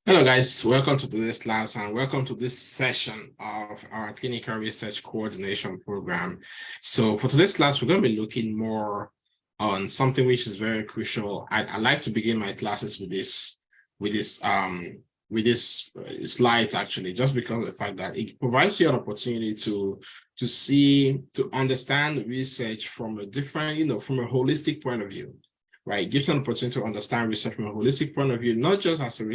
Hello guys, welcome to today's class and welcome to this session of our clinical research coordination program. So for today's class, we're going to be looking more on something which is very crucial. I like to begin my classes with this slides actually, just because of the fact that it provides you an opportunity to understand research from a different, from a holistic point of view. Right, gives you an opportunity to understand research from a holistic point of view, not just as a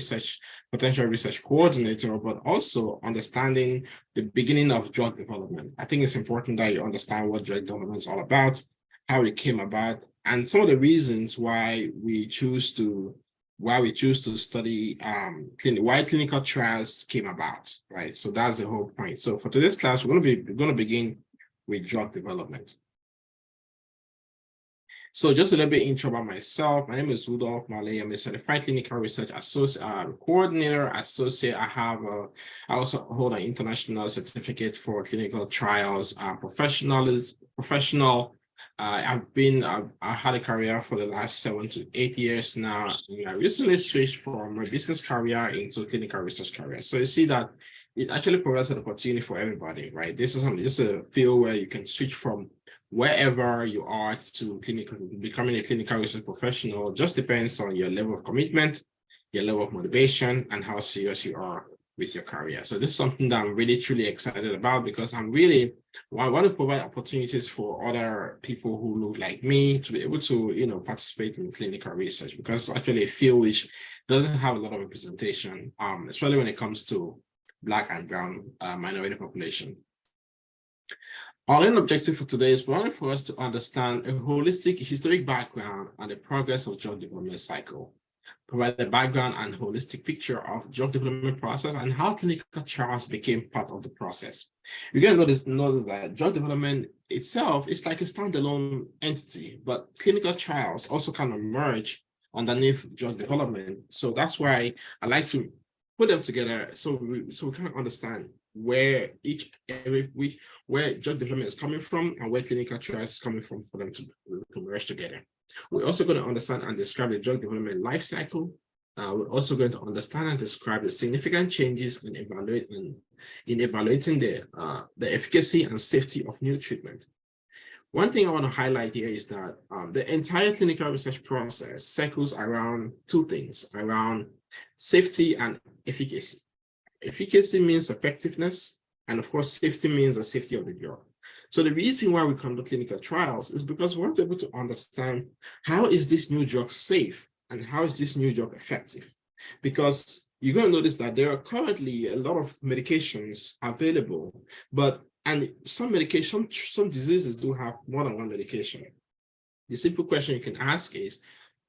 potential research coordinator, but also understanding the beginning of drug development. I think it's important that you understand what drug development is all about, how it came about, and some of the reasons why we choose to study why clinical trials came about. Right, so that's the whole point. So for today's class, we're going to begin with drug development. So just a little bit intro about myself. My name is Rudolph Malay. I'm a certified clinical research coordinator associate. I also hold an international certificate for clinical trials. Professional. I had a career for the last 7 to 8 years now. I recently switched from a business career into clinical research career. So you see that it actually provides an opportunity for everybody, right? This is a field where you can switch from wherever you are to becoming a clinical research professional. Just depends on your level of commitment, your level of motivation, and how serious you are with your career. So this is something that I'm really truly excited about, because I want to provide opportunities for other people who look like me to be able to participate in clinical research, because it's actually a field which doesn't have a lot of representation, especially when it comes to Black and brown minority population. Our main objective for today is for us to understand a holistic historic background and the progress of drug development cycle, provide a background and holistic picture of drug development process and how clinical trials became part of the process. You're going to notice that drug development itself is like a standalone entity, but clinical trials also kind of merge underneath drug development. So that's why I like to put them together so we can understand where where drug development is coming from and where clinical trials is coming from, for them to merge together. We're also going to understand and describe the drug development life cycle. We're also going to understand and describe the significant changes in evaluating the efficacy and safety of new treatment. One thing I want to highlight here is that the entire clinical research process circles around two things, around safety and efficacy. Efficacy means effectiveness, and of course, safety means the safety of the drug. So the reason why we conduct clinical trials is because we want to be able to understand how is this new drug safe and how is this new drug effective. Because you're going to notice that there are currently a lot of medications available, and some diseases do have more than one medication. The simple question you can ask is,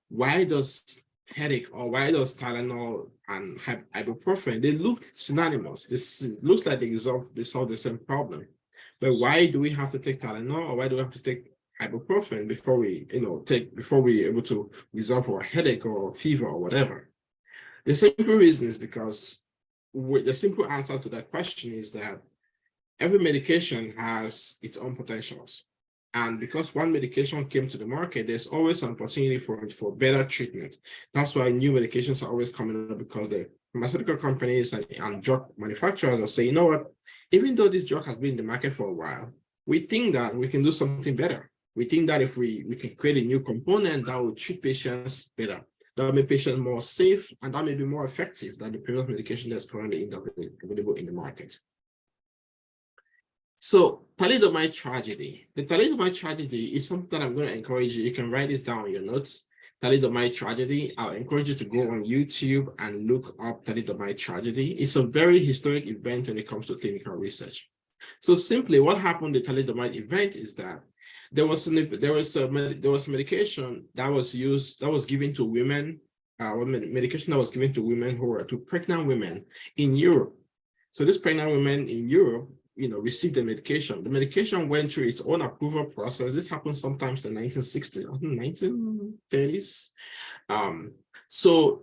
why does headache, or why does Tylenol and ibuprofen, they look synonymous? It looks like they solve the same problem. But why do we have to take Tylenol, or why do we have to take ibuprofen before we're able to resolve our headache or fever or whatever? The simple reason is because the simple answer to that question is that every medication has its own potentials. And because one medication came to the market, there's always an opportunity for better treatment. That's why new medications are always coming up, because the pharmaceutical companies and drug manufacturers are saying, you know what, even though this drug has been in the market for a while, we think that we can do something better. We think that if we can create a new component that will treat patients better, that will make patients more safe, and that may be more effective than the previous medication that's currently available in the market. So thalidomide tragedy. The thalidomide tragedy is something that I'm going to encourage you. You can write this down on your notes. Thalidomide tragedy. I'll encourage you to go on YouTube and look up thalidomide tragedy. It's a very historic event when it comes to clinical research. So simply, what happened in the thalidomide event is that there was a medication that was given to women. Medication that was given to women to pregnant women in Europe. So this pregnant women in Europe, received the medication. The medication went through its own approval process. This happened sometimes in the 1960s, 1930s. So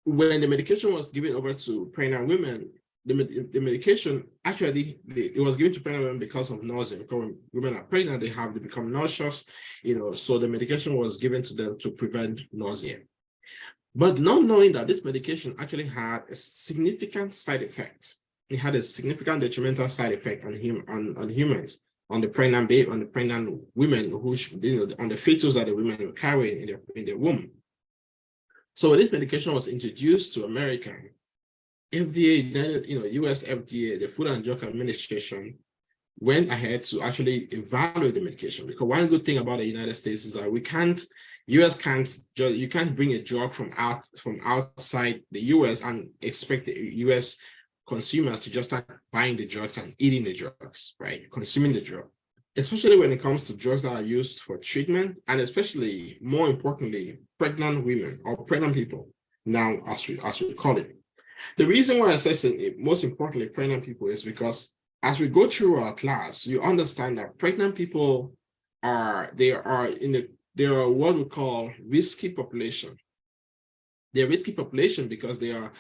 when the medication was given over to pregnant women, the medication actually, it was given to pregnant women because of nausea. Because when women are pregnant, they become nauseous, so the medication was given to them to prevent nausea. But not knowing that this medication actually had a significant side effect. It had a significant detrimental side effect on humans, on the pregnant babe, on the pregnant women who, on the fetus that the women were carrying in their womb. So when this medication was introduced to America, FDA, US FDA, the Food and Drug Administration, went ahead to actually evaluate the medication. Because one good thing about the United States is that you can't bring a drug from outside the US and expect the US consumers to just start buying the drugs and eating the drugs, right? Consuming the drug. Especially when it comes to drugs that are used for treatment, and especially more importantly, pregnant women or pregnant people, now as we call it. The reason why I say most importantly pregnant people is because as we go through our class, you understand that pregnant people are what we call risky population. They're risky population because the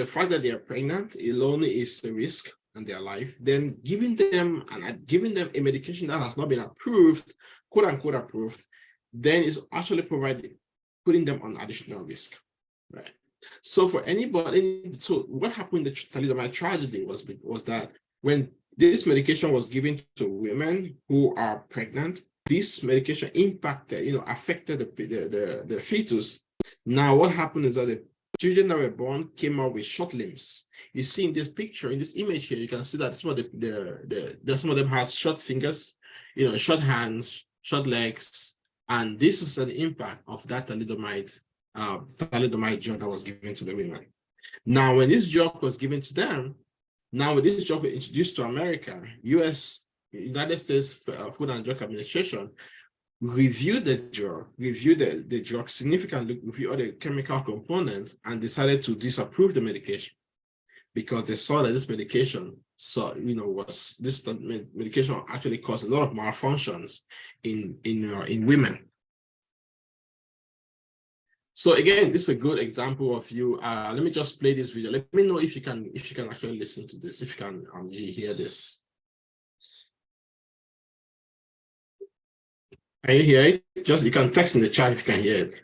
fact that they are pregnant alone is a risk in their life. Then giving them a medication that has not been approved, quote unquote approved, then is actually putting them on additional risk, right? So for anybody, so what happened in the thalidomide tragedy was that when this medication was given to women who are pregnant, this medication affected the fetus. Now what happened is that the children that were born came out with short limbs. You see in this picture, in this image here, you can see that some of them have short fingers, short hands, short legs, and this is an impact of that thalidomide drug that was given to the women. Now, when this drug was given to them, now when this drug was introduced to America, United States Food and Drug Administration reviewed the drug significantly, reviewed all the chemical components, and decided to disapprove the medication because they saw that this medication medication actually caused a lot of malfunctions in women. So again, this is a good example of you. Let me just play this video. Let me know if you can actually listen to this, if you can hear this. Can you hear it? You can text in the chat if you can hear it.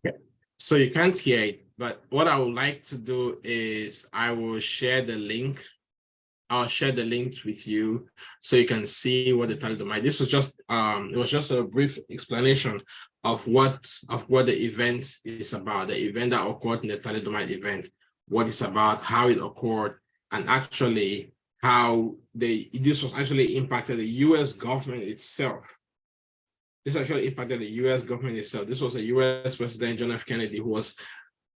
Okay. So you can't hear it, but what I would like to do is I will share the link. I'll share the link with you so you can see what the thalidomide. This was just it was just a brief explanation of what the event is about, the event that occurred in the thalidomide event, what it's about, how it occurred, and actually how this was actually impacted the US government itself. This actually impacted the US government itself. This was a US President John F. Kennedy who was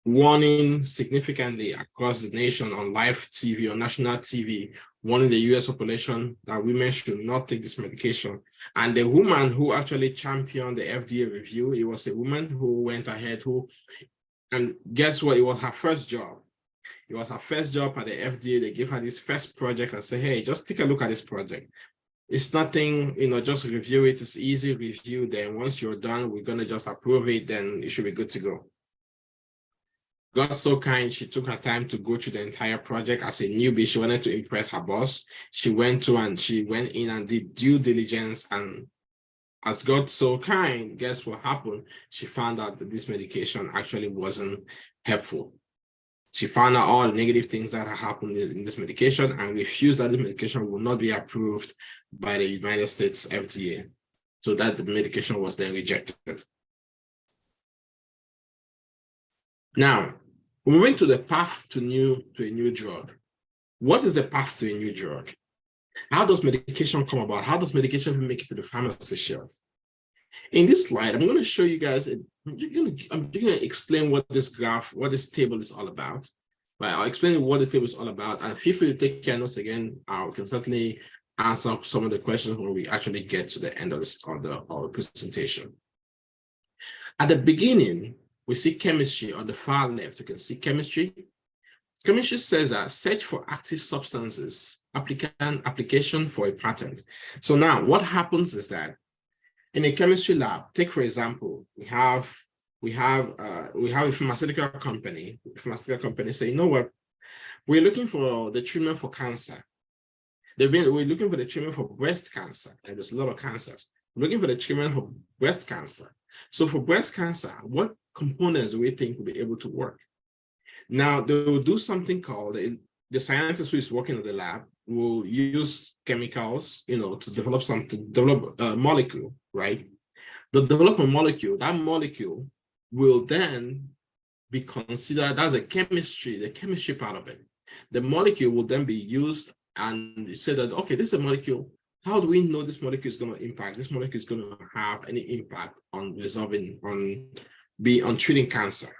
warning significantly across the nation on live TV, on national TV, warning the US population that women should not take this medication. And the woman who actually championed the FDA review, it was a woman who went ahead and guess what? It was her first job. It was her first job at the FDA. They gave her this first project and said, hey, just take a look at this project. It's nothing, just review it. It's easy review. Then once you're done, we're going to just approve it. Then it should be good to go. God so kind, she took her time to go through the entire project as a newbie. She wanted to impress her boss. She went in and did due diligence. And as God so kind, guess what happened? She found out that this medication actually wasn't helpful. She found out all the negative things that had happened in this medication and refused that the medication will not be approved by the United States FDA. So that the medication was then rejected. Now, moving to the path to a new drug. What is the path to a new drug? How does medication come about? How does medication make it to the pharmacy shelf? In this slide, I'm going to show you guys, I'm going to explain what this table is all about. Right? I'll explain what the table is all about, and feel free to take care notes again. I can certainly answer some of the questions when we actually get to the end of our presentation. At the beginning, we see chemistry on the far left. You can see chemistry. Chemistry says that search for active substances. application for a patent. So now what happens is that in a chemistry lab, take for example, we have a pharmaceutical company. Say, you know what, we're looking for the treatment for cancer. We're looking for the treatment for breast cancer, and there's a lot of cancers. We're looking for the treatment for breast cancer. So for breast cancer, what components do we think will be able to work? Now they will do something called the scientist who is working in the lab will use chemicals, to develop a molecule, right? The development molecule, that molecule will then be considered as the chemistry part of it. The molecule will then be used and say that, okay, this is a molecule. How do we know this molecule is going to impact? This molecule is going to have any impact on treating cancer.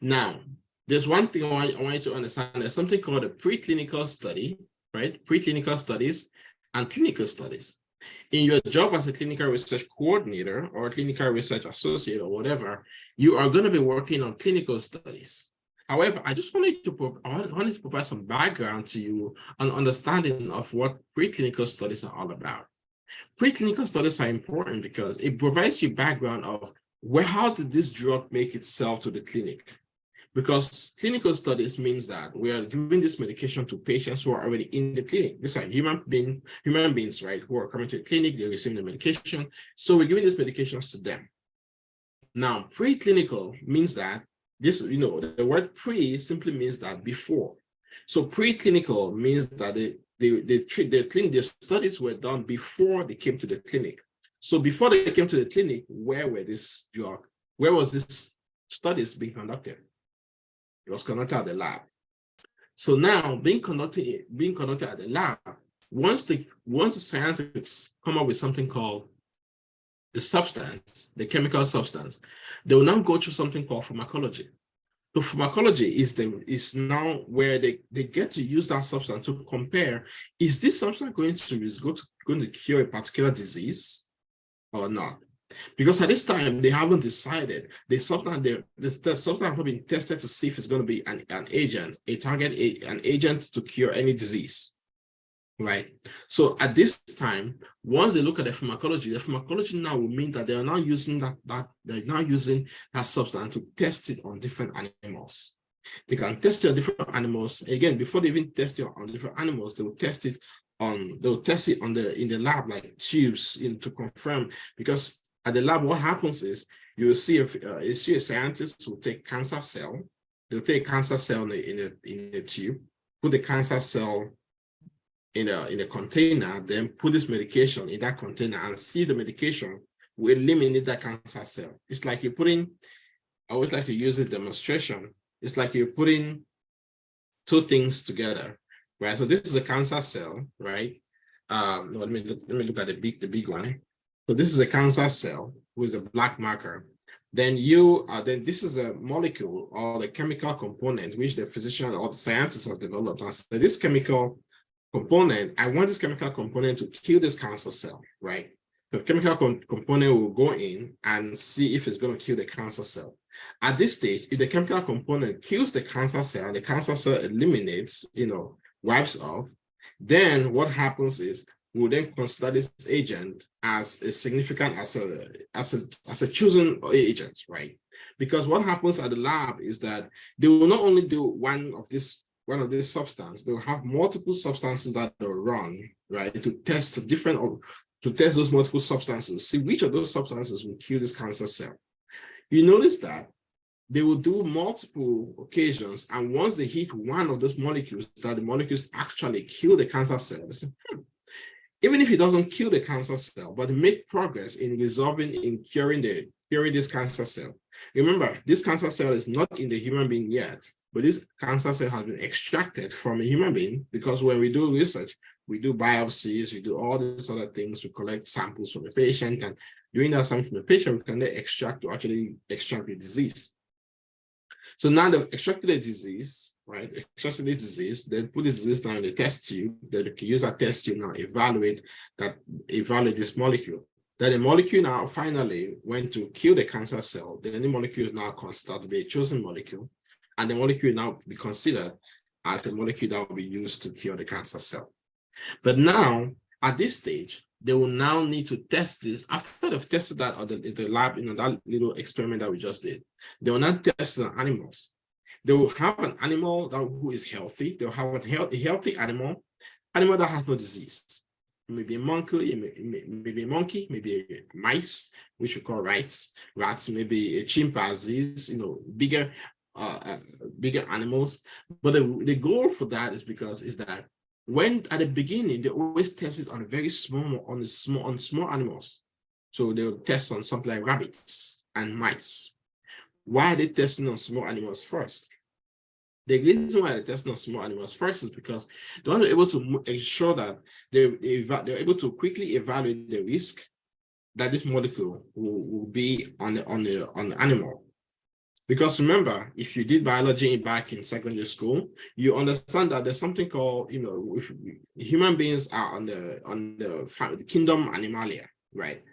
Now, there's one thing I want you to understand. There's something called a preclinical study, right? Preclinical studies and clinical studies. In your job as a clinical research coordinator or a clinical research associate or whatever, you are going to be working on clinical studies. However, I wanted to provide some background to you on understanding of what preclinical studies are all about. Preclinical studies are important because it provides you background of how did this drug make itself to the clinic? Because clinical studies means that we are giving this medication to patients who are already in the clinic. These are human beings, right, who are coming to the clinic, they're receiving the medication. So we're giving these medications to them. Now, preclinical means that the word pre simply means that before. So preclinical means that the studies were done before they came to the clinic. So before they came to the clinic, where was this studies being conducted? It was conducted at the lab. So now being conducted at the lab, once the scientists come up with something called the substance, the chemical substance, they will now go through something called pharmacology. So pharmacology is now where they get to use that substance to compare, is this substance going to cure a particular disease or not? Because at this time, they haven't decided. The substance has been tested to see if it's going to be an agent to cure any disease, right? So at this time, once they look at the pharmacology now will mean that they are now using that substance to test it on different animals. They can test it on different animals. Again, before they even test it on different animals, they will test it in the lab, like tubes, to confirm. Because at the lab, what happens is you see a scientist who take cancer cell. They'll take cancer cell in a tube, put the cancer cell in a container, then put this medication in that container and see if the medication will eliminate that cancer cell. It's like you're putting, I always like to use this demonstration. It's like you're putting two things together, right? So this is a cancer cell, right? Let me look at the big one. So this is a cancer cell with a black marker. Then this is a molecule or the chemical component which the physician or the scientist has developed. And so this chemical component, I want this chemical component to kill this cancer cell, right? The chemical component will go in and see if it's going to kill the cancer cell. At this stage, if the chemical component kills the cancer cell and the cancer cell eliminates, wipes off, then what happens is we'll then consider this agent as a significant, as a chosen agent, right? Because what happens at the lab is that they will not only do one of these substances, they will have multiple substances that they'll run, right, to test those multiple substances, see which of those substances will kill this cancer cell. You notice that they will do multiple occasions, and once they hit one of those molecules, that the molecules actually kill the cancer cell, they say, even if it doesn't kill the cancer cell, but make progress in curing this cancer cell. Remember, this cancer cell is not in the human being yet, but this cancer cell has been extracted from a human being, because when we do research, we do biopsies, we do all these other things, we collect samples from the patient, and during that sample from the patient, we can then extract the disease. So now they've extracted the disease, right? Extracted the disease, then put the disease now in the test tube, then they can use that test tube now, evaluate this molecule. Then the molecule now finally went to kill the cancer cell. Then the molecule is now considered to be a chosen molecule, and the molecule now be considered as a molecule that will be used to cure the cancer cell. But now, at this stage, they will now need to test this. After they've tested that on the lab, that little experiment that we just did, they will not test it on animals. They will have an animal who is healthy. They'll have a healthy animal that has no disease. Maybe a monkey, maybe a mice, which we call rats, maybe a chimpanzees, bigger animals. But the goal for that is that when at the beginning they always test it on very small animals. So they'll test on something like rabbits and mice. Why are they testing on small animals first? The reason why they're testing on small animals first is because they want to be able to ensure that they're able to quickly evaluate the risk that this molecule will be on the animal. Because remember, if you did biology back in secondary school, you understand that there's something called, if human beings are on the kingdom Animalia, right?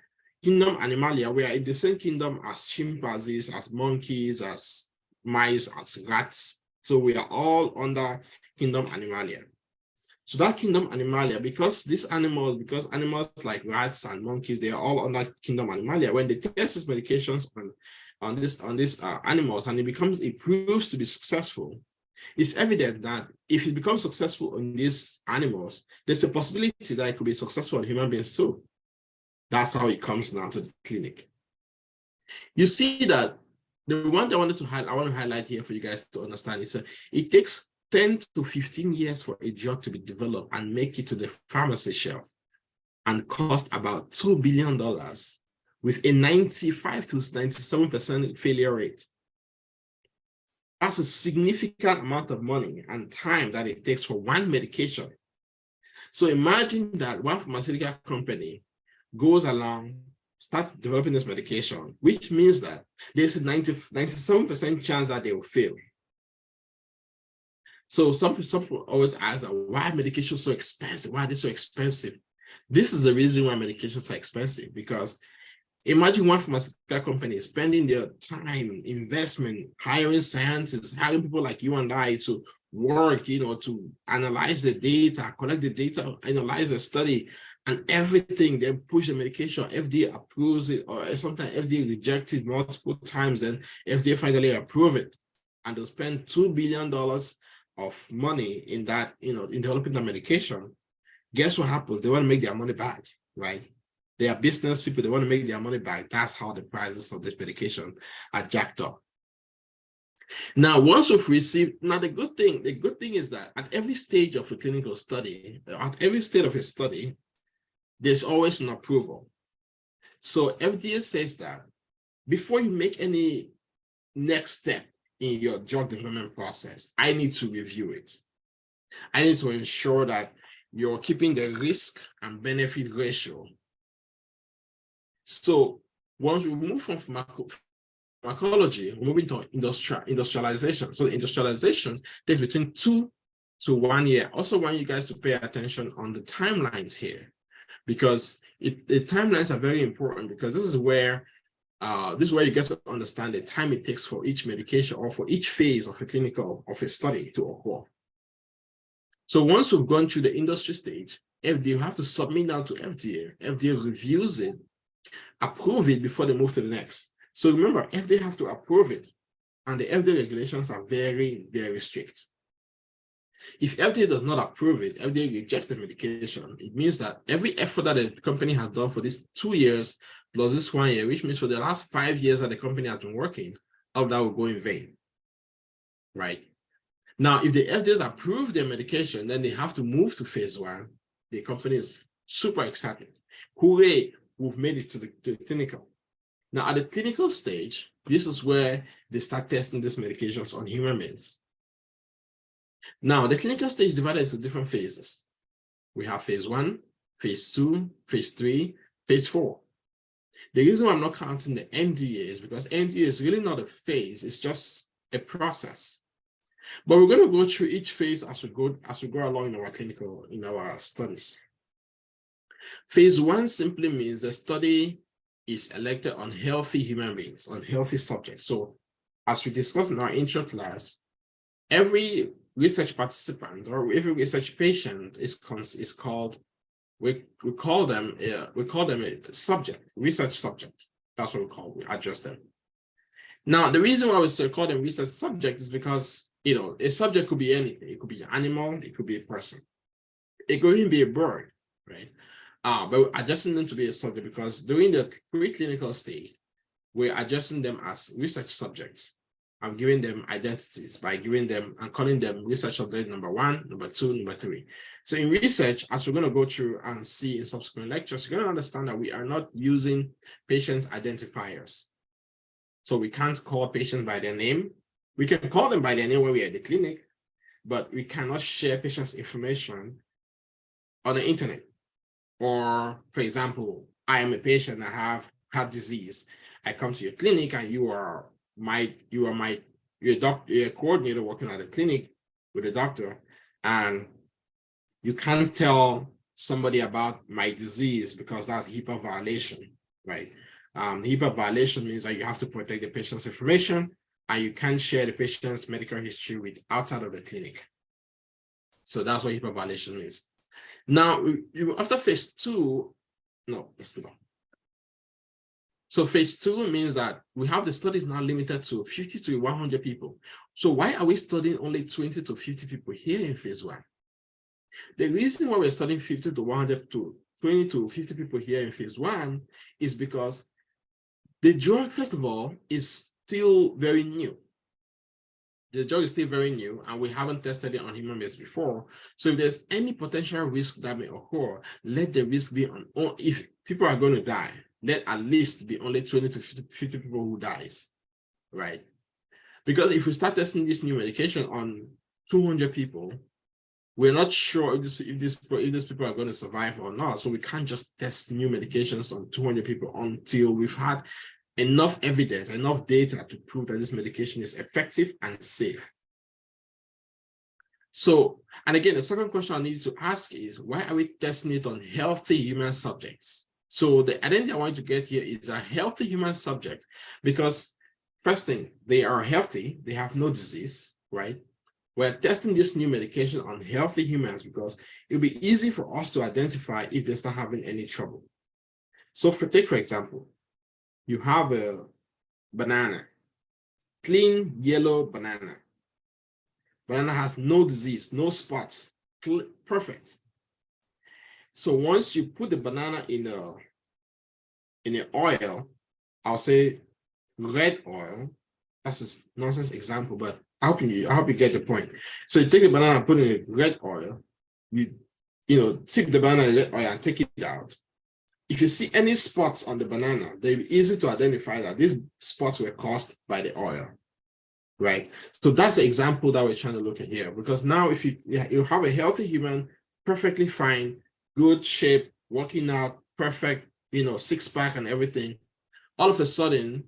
Kingdom Animalia, we are in the same kingdom as chimpanzees, as monkeys, as mice, as rats. So we are all under kingdom Animalia. So that kingdom Animalia, because animals like rats and monkeys, they are all under kingdom Animalia. When they test these medications on these animals and it proves to be successful, it's evident that if it becomes successful on these animals, there's a possibility that it could be successful on human beings too. That's how it comes now to the clinic. You see that the one that I want to highlight here for you guys to understand is it takes 10 to 15 years for a drug to be developed and make it to the pharmacy shelf and cost about $2 billion with a 95 to 97% failure rate. That's a significant amount of money and time that it takes for one medication. So imagine that one pharmaceutical company goes along, start developing this medication, which means that there's a 97% chance that they will fail. So some people always ask, why are medications so expensive? Why are they so expensive? This is the reason why medications are expensive, because imagine one pharmaceutical company spending their time, investment, hiring scientists, hiring people like you and I to work, to analyze the data, collect the data, analyze the study, and everything. Then push the medication, FDA approves it, or sometimes FDA rejects it multiple times, and FDA finally approve it. And they'll spend $2 billion of money in that, in developing the medication. Guess what happens? They want to make their money back, right? They are business people, they want to make their money back. That's how the prices of this medication are jacked up. Now, once we've received, the good thing is that at every stage of a clinical study, at every stage of a study, there's always an approval. So FDA says that before you make any next step in your drug development process, I need to review it. I need to ensure that you're keeping the risk and benefit ratio. So once we move from pharmacology, we're moving to industrialization. So the industrialization takes between 2 to 1 year. Also want you guys to pay attention on the timelines here, because the timelines are very important, because this is where you get to understand the time it takes for each medication or for each phase of a study to occur. So once we've gone through the industry stage, FDA have to submit now to FDA. FDA reviews it, approve it before they move to the next. So remember, FDA have to approve it, and the FDA regulations are very, very strict. If FDA does not approve it, FDA rejects the medication. It means that every effort that the company has done for these 2 years plus this 1 year, which means for the last 5 years that the company has been working, all that will go in vain, right? Now, if the FDA approve their medication, then they have to move to phase 1. The company is super excited. Hooray, we've made it to the clinical. Now, at the clinical stage, this is where they start testing these medications on human beings. Now, the clinical stage is divided into different phases. We have phase 1, phase 2, phase 3, phase 4. The reason why I'm not counting the NDA is because NDA is really not a phase, it's just a process. But we're going to go through each phase as we go along in our studies. Phase 1 simply means the study is elected on healthy human beings, on healthy subjects. So as we discussed in our intro class, every research participant or every research patient is called, we call them a subject, research subject. That's what we address them. Now, the reason why we still call them research subject is because, a subject could be anything. It could be an animal, it could be a person, it could even be a bird, right? But we're adjusting them to be a subject because during the preclinical stage, we're adjusting them as research subjects. I'm giving them identities by I'm calling them research subject number 1, number 2, number 3. So in research, as we're going to go through and see in subsequent lectures, you're going to understand that we are not using patients' identifiers. So we can't call patients by their name. We can call them by their name when we're at the clinic, but we cannot share patients' information on the internet. Or, for example, I am a patient, I have heart disease. I come to your clinic and you're a coordinator working at a clinic with a doctor, and you can't tell somebody about my disease because that's HIPAA violation, right? HIPAA violation means that you have to protect the patient's information and you can't share the patient's medical history with outside of the clinic. So that's what HIPAA violation means. Now, after phase 2, no, let's do that. So phase 2 means that we have the studies now limited to 50 to 100 people. So why are we studying only 20 to 50 people here in phase 1? The reason why we're studying 50 to 100 to 20 to 50 people here in phase 1 is because the drug, first of all, is still very new. The drug is still very new and we haven't tested it on human beings before. So if there's any potential risk that may occur, let the risk be on, if people are going to die, let at least be only 20 to 50 people who dies, right? Because if we start testing this new medication on 200 people, we're not sure if these people are going to survive or not. So we can't just test new medications on 200 people until we've had enough evidence, enough data to prove that this medication is effective and safe. So, and again, the second question I need to ask is, why are we testing it on healthy human subjects? So the identity I want to get here is a healthy human subject, because first thing, they are healthy, they have no disease, right? We're testing this new medication on healthy humans because it'll be easy for us to identify if they're not having any trouble. So take for example, you have a banana, clean yellow banana. Banana has no disease, no spots, perfect. So once you put the banana in an oil, I'll say red oil. That's a nonsense example, but I hope you get the point. So you take the banana and put it in red oil. You tip the banana in red oil and take it out. If you see any spots on the banana, they're easy to identify that these spots were caused by the oil, right? So that's the example that we're trying to look at here. Because now if you have a healthy human, perfectly fine, good shape, working out, perfect, six-pack and everything, all of a sudden,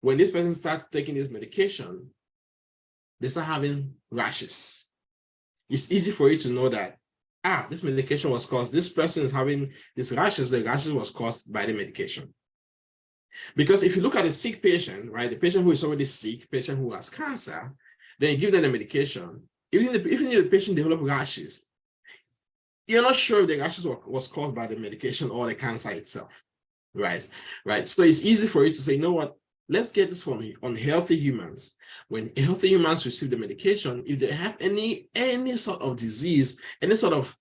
when this person starts taking this medication, they start having rashes. It's easy for you to know that, this medication was caused, this person is having these rashes, the rashes was caused by the medication. Because if you look at a sick patient, right, the patient who is already sick, patient who has cancer, then you give them the medication, even if the patient develops rashes, you're not sure if the rashes was caused by the medication or the cancer itself, right? So it's easy for you to say, you know what, let's get this on healthy humans. When healthy humans receive the medication, if they have any sort of disease, any sort of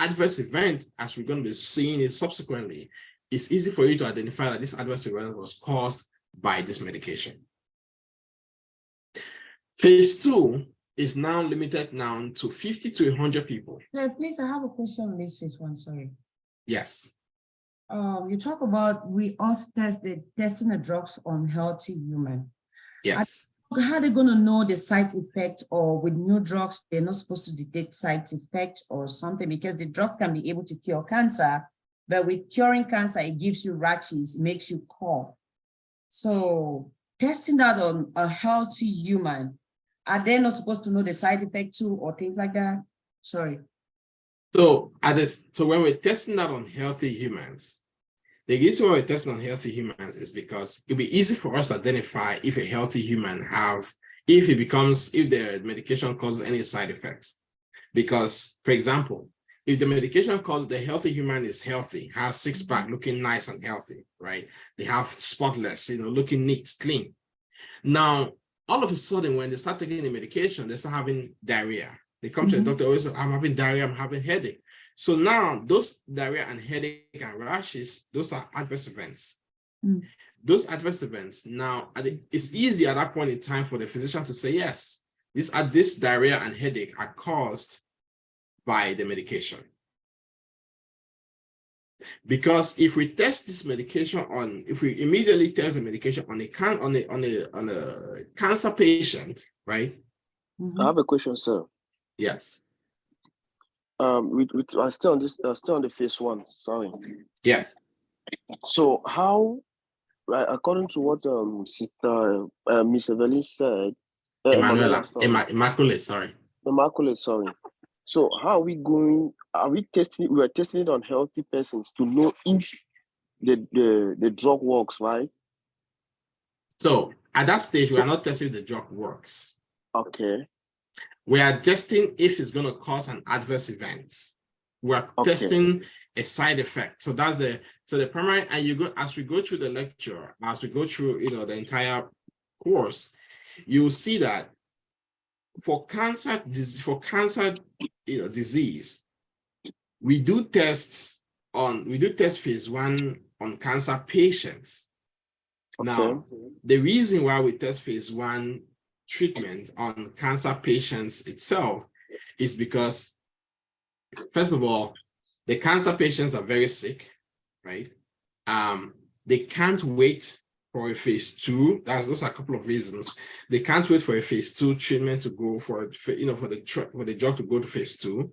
adverse event, as we're going to be seeing it subsequently, it's easy for you to identify that this adverse event was caused by this medication. Phase 2 is now limited now to 50 to 100 people. Yeah, please, I have a question on this phase 1, sorry. Yes. You talk about testing the drugs on healthy human. Yes. How are they going to know the side effect, or with new drugs, they're not supposed to detect side effect or something, because the drug can be able to cure cancer, but with curing cancer, it gives you rashes, makes you cough. So testing that on a healthy human, are they not supposed to know the side effect too, or things like that? Sorry. So when we're testing that on healthy humans, the reason why we're testing on healthy humans is because it'll be easy for us to identify if a healthy human have if the medication causes any side effects. Because, for example, if the medication causes the healthy human is healthy, has six-pack, looking nice and healthy, right? They have spotless, looking neat, clean. Now, all of a sudden, when they start taking the medication, they start having diarrhea. They come to the doctor, always, I'm having diarrhea, I'm having headache. So now those diarrhea and headache and rashes, those are adverse events. Those adverse events, now it's easy at that point in time for the physician to say, yes, this diarrhea and headache are caused by the medication. Because if we test this medication if we immediately test the medication on a cancer patient, right? I have a question, sir. Yes. I'm still on the phase 1. Sorry. Yes. So how, according to what Sister Miss Evelyn said, Immaculate, sorry. Immaculate, sorry. So how are we going? We are testing it on healthy persons to know if the drug works, right? So at that stage, we are not testing if the drug works. Okay. We are testing if it's going to cause an adverse event. We are testing a side effect. So that's the primary. And as we go through the lecture, as we go through the entire course, you'll see that for cancer disease, we do test phase 1 on cancer patients. Now, the reason why we test phase 1 treatment on cancer patients itself is because, first of all, the cancer patients are very sick, right? They can't wait for a phase 2. Those are a couple of reasons. They can't wait for a phase 2 treatment to go for the drug to go to phase 2.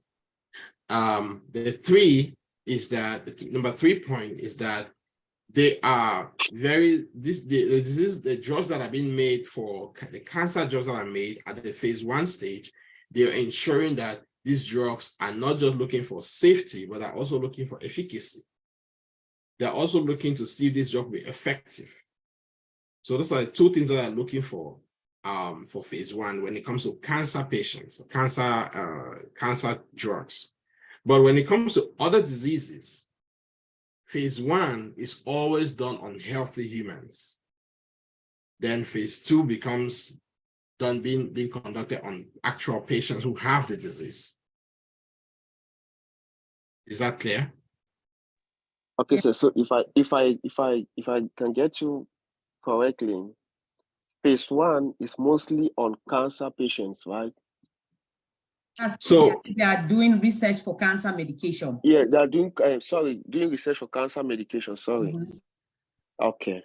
Number 3 point is that they are the drugs that are being made for the cancer drugs that are made at the phase 1 stage, they're ensuring that these drugs are not just looking for safety, but are also looking for efficacy. They're also looking to see if this drug will be effective. So those are the 2 things that I'm looking for phase 1 when it comes to cancer patients, cancer drugs. But when it comes to other diseases, phase 1 is always done on healthy humans. Then phase 2 becomes being conducted on actual patients who have the disease. Is that clear? Okay, so if I can get you correctly, phase 1 is mostly on cancer patients, right? So they are doing research for cancer medication. Yeah, they are doing research for cancer medication. Sorry. Okay.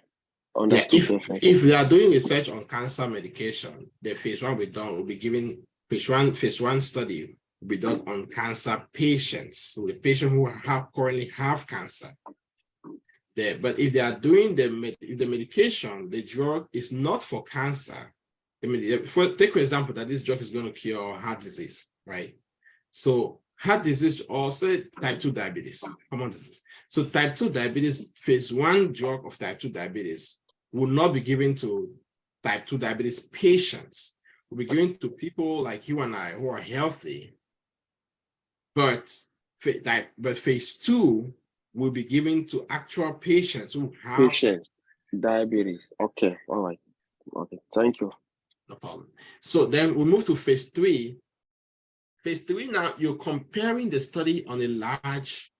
Understood. If they are doing research on cancer medication, the phase 1 will be giving phase 1 study will be done on cancer patients, so the patients who currently have cancer. But if they are doing the medication, the drug is not for cancer. Take for example that this drug is going to cure heart disease, right? So heart disease, or say type 2 diabetes, common disease. So type 2 diabetes, phase 1 drug of type 2 diabetes will not be given to type 2 diabetes patients. Will be given to people like you and I who are healthy. But phase 2 will be given to actual patients who have diabetes. Okay, all right. Okay, thank you. No problem. So then we move to phase 3. Phase 3 now, you're comparing the study on a large,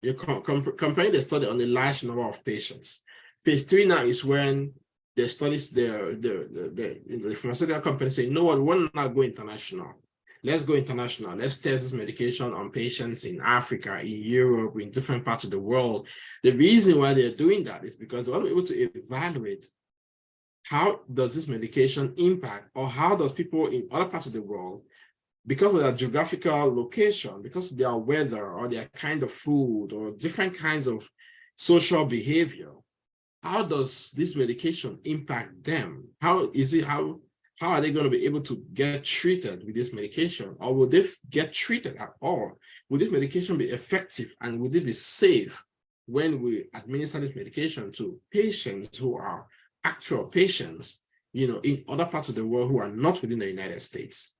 comparing the study on a large number of patients. Phase 3 now is when the studies, the pharmaceutical companies say, no, we want to now go international. Let's go international. Let's test this medication on patients in Africa, in Europe, in different parts of the world. The reason why they're doing that is because they want to be able to evaluate how does this medication impact, or how does people in other parts of the world, because of their geographical location, because of their weather or their kind of food or different kinds of social behavior, how does this medication impact them? How are they going to be able to get treated with this medication, or will they get treated at all? Will this medication be effective, and will it be safe when we administer this medication to patients who are actual patients, in other parts of the world who are not within the United States.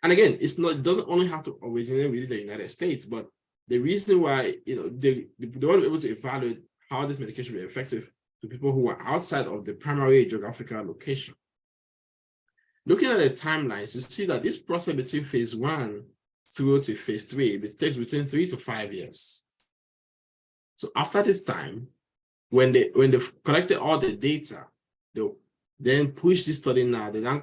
And again, it doesn't only have to originate within the United States, but the reason why, they want to be able to evaluate how this medication will be effective to people who are outside of the primary geographical location. Looking at the timelines, you see that this process between phase 1 through to phase 3, it takes between 3 to 5 years. So after this time, when they've collected all the data, they'll then push this study now, they now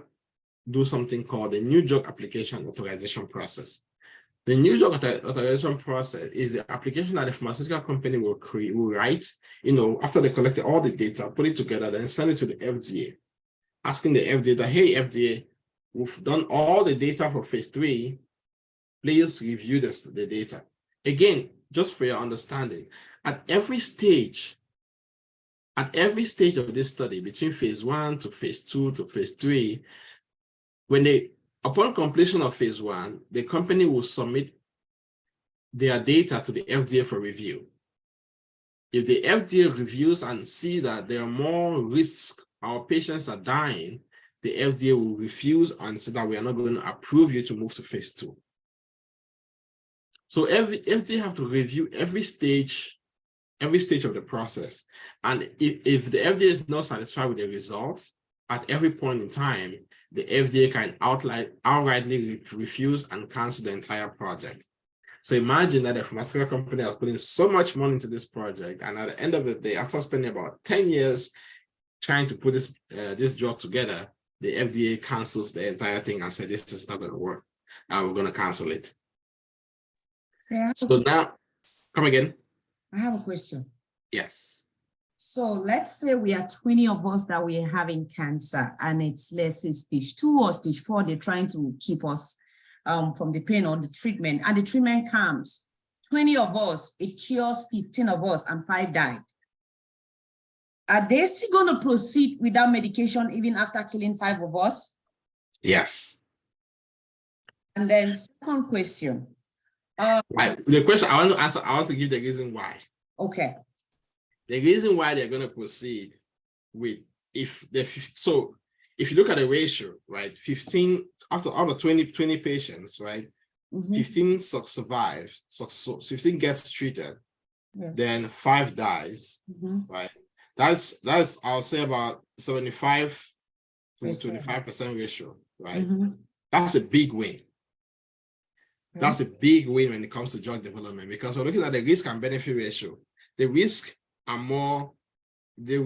do something called the New Drug Application Authorization process. The New Drug Authorization process is the application that the pharmaceutical company will write, after they collected all the data, put it together, then send it to the FDA, asking the FDA that, hey, FDA, we've done all the data for phase 3, please review the data. Again, just for your understanding, at every stage of this study, between phase 1 to phase 2 to phase 3, upon completion of phase 1, the company will submit their data to the FDA for review. If the FDA reviews and see that there are more risks, our patients are dying, the FDA will refuse and say that we are not going to approve you to move to phase 2. So FDA have to review every stage of the process. And if the FDA is not satisfied with the results, at every point in time, the FDA can outrightly refuse and cancel the entire project. So imagine that a pharmaceutical company is putting so much money into this project, and at the end of the day, after spending about 10 years trying to put this drug together, the FDA cancels the entire thing and said, this is not going to work. We're going to cancel it. So now, come again. I have a question. Yes. So let's say we are 20 of us that we are having cancer, and it's, let's say, stage 2 or stage 4, they're trying to keep us from the pain or the treatment, and the treatment comes. 20 of us, it cures 15 of us, and 5 died. Are they still going to proceed without medication even after killing 5 of us? Yes. And then second question. The question I want to answer, I want to give the reason why. Okay. The reason why they're going to proceed with, if you look at the ratio, right, 15 out of 20 patients, right, 15 survive, so 15 gets treated, then 5 dies, right? That's I'll say about 75 to 25% ratio, right? That's a big win. That's a big win when it comes to drug development, because we're looking at the risk and benefit ratio. The risks are more, the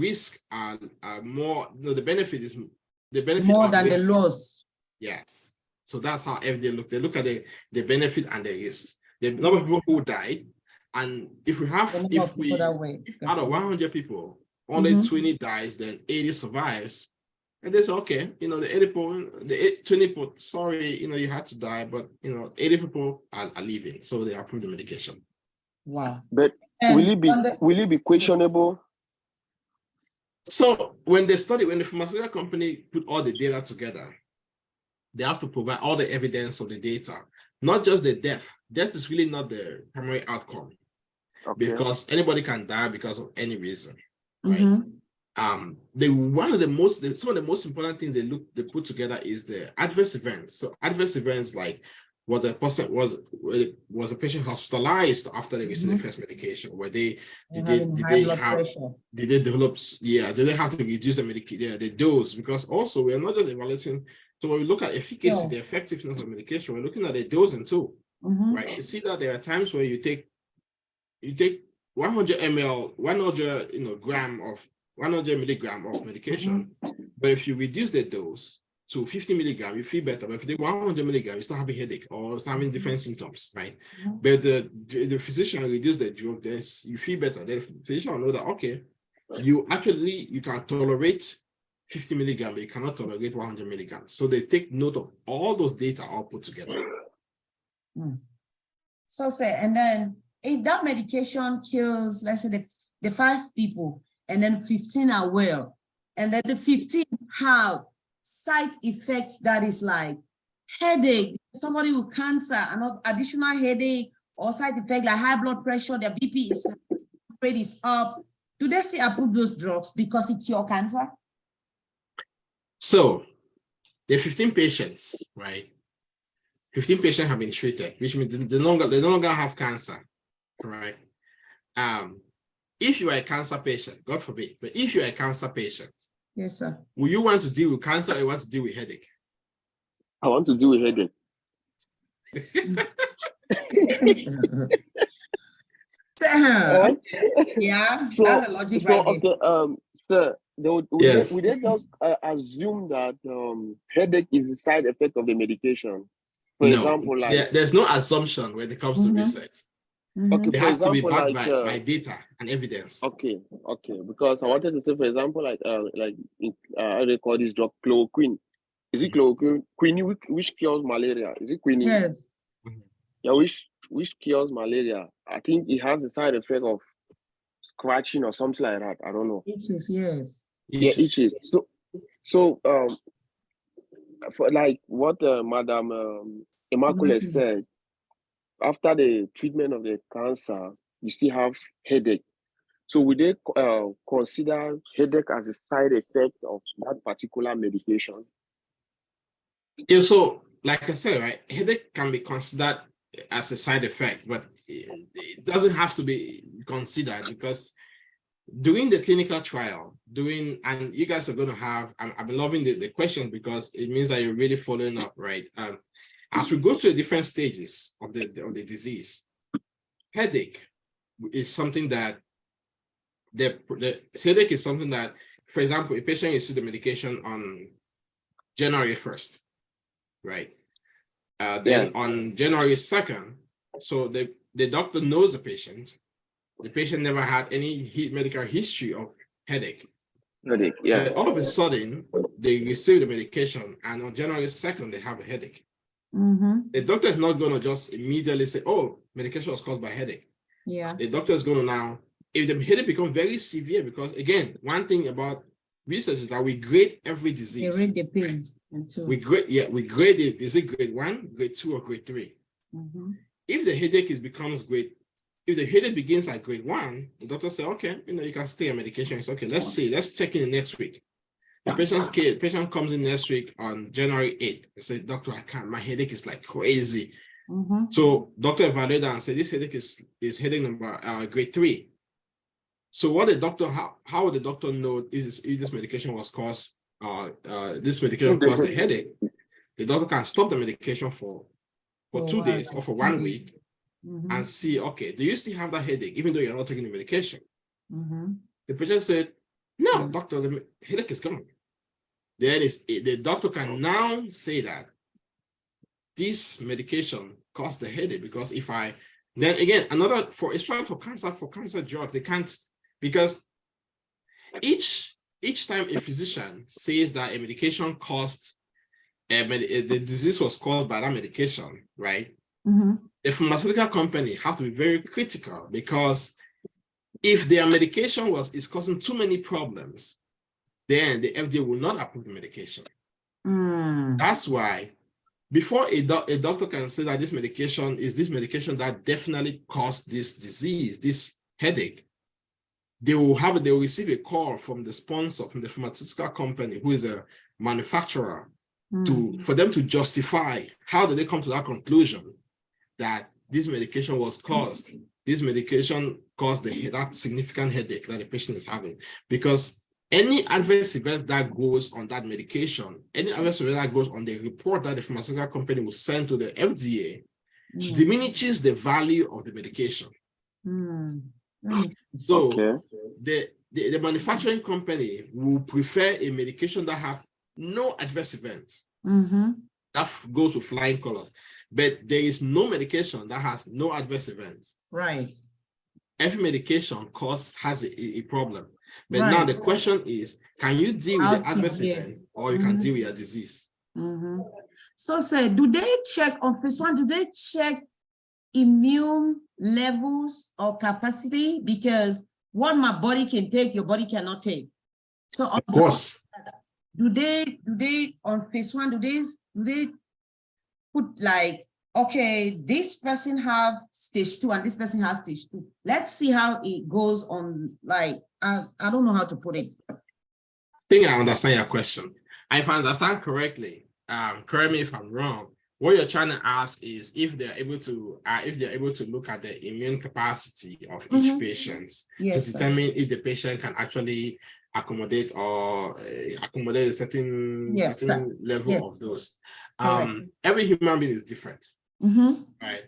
benefit is more than the loss. Yes. So that's how FDA look. They look at the benefit and the risk. The number of people who died, and if out of 100 people, only 20 dies, then 80 survives. And they say, okay, the 80 people, the 20 people, sorry, you had to die, but 80 people are leaving, so they approve the medication. Wow. But will it be questionable? So when the pharmaceutical company put all the data together, they have to provide all the evidence of the data, not just the death. Death is really not the primary outcome, because anybody can die because of any reason, right? Some of the most important things they put together is the adverse events. So adverse events like, was a patient hospitalized after they received the first medication? Did they have to reduce the dose? Because also we are not just evaluating. So when we look at efficacy, the effectiveness of medication, we're looking at the dosing too, right? You see that there are times where you take 100 ml, 100 milligram of medication, but if you reduce the dose to 50 milligrams, you feel better. But if you take 100 milligrams, you start having headache or start having different symptoms, right? But the physician reduce the drug, then you feel better. Then the physician will know that, okay, you can tolerate 50 milligrams, but you cannot tolerate 100 milligrams. So they take note of all those data all put together. So and then if that medication kills, let's say the 5 people, and then 15 are well, and then the 15 have side effects that is like headache, somebody with cancer, another additional headache, or side effect like high blood pressure, their BP is up. Do they still approve those drugs because it cures cancer? So the 15 patients, right? 15 patients have been treated, which means they no longer have cancer, right? If you are a cancer patient, God forbid, but if you are a cancer patient, Yes, sir. will you want to deal with cancer or you want to deal with headache? I want to deal with headache. Yeah, So, that's a logic so right there. okay, sir, would Yes. they just assume that headache is the side effect of the medication? For No, example, like there's no assumption when it comes to research. okay, It for has to be example, backed like by data and evidence. okay, because I wanted to say, for example, how they call this drug chloroquine. Is it chloroquine? Quinine, which cures malaria? Is it quinine? Yes. Yeah, which cures malaria? I think it has the side effect of scratching or something like that. I don't know. Itches, yes. Yeah, itches. So for like what Madam Immaculate said, after the treatment of the cancer, you still have headache. So would they consider headache as a side effect of that particular medication? Yeah, so like I said, right, headache can be considered as a side effect, but it doesn't have to be considered because during the clinical trial, and you guys are going to have, I've been loving the question because it means that you're really following up, right? As we go through the different stages of the disease, headache is something that the headache is something that, for example, a patient received the medication on January 1st, right? Then on January 2nd, so the doctor knows the patient. The patient never had any medical history of headache. Headache, yeah. But all of a sudden, they receive the medication, and on January 2nd, they have a headache. The doctor is not going to just immediately say, oh, medication was caused by headache. Yeah. The doctor is going to now, if the headache becomes very severe, because again, one thing about research is that we grade every disease. They rate the pains. We grade it. Is it grade 1, grade 2, or grade 3? If the headache becomes grade, if the headache begins at grade 1, the doctor says, okay, you can take a medication. It's okay. Let's check in next week. The patient comes in next week on January 8th. They say, doctor, I can't. My headache is like crazy. So doctor evaluated and said this headache is headache number grade 3. So what the doctor, how would the doctor know if this medication was caused? This medication caused the headache. The doctor can stop the medication for 2 days or for 1 week and see, okay, do you still have that headache even though you're not taking the medication? The patient said, no, doctor, the headache is gone. Then the doctor can now say that this medication caused the headache because then again, especially for cancer drugs, they can't, because each time a physician says that a medication caused, the disease was caused by that medication, right? The pharmaceutical company have to be very critical because if their medication is causing too many problems, then the FDA will not approve the medication. That's why before a doctor can say that this medication that definitely caused this disease, this headache, they will receive a call from the sponsor, from the pharmaceutical company who is a manufacturer, for them to justify how did they come to that conclusion that this medication was caused. This medication caused that significant headache that the patient is having. Because any adverse event that goes on that medication, any adverse event that goes on the report that the pharmaceutical company will send to the FDA, diminishes the value of the medication. So the manufacturing company will prefer a medication that have no adverse event. That goes with flying colors. But there is no medication that has no adverse events. Right. Every medication has a problem. But now the question is, can you deal with the adverse event or you can deal with your disease? So say, do they check on phase 1? Do they check immune levels or capacity? Because what my body can take, your body cannot take. So of course, do they on phase 1? Do they put like, okay, this person have stage 2 and this person has stage 2. Let's see how it goes on. Like, I don't know how to put it. I think I understand your question. if I understand correctly, correct me if I'm wrong. What you're trying to ask is if they're able to look at the immune capacity of each patient to Yes, sir. determine if the patient can actually accommodate or accommodate a certain Yes, sir. level Yes. of dose. Correct. Every human being is different, Mhm. right?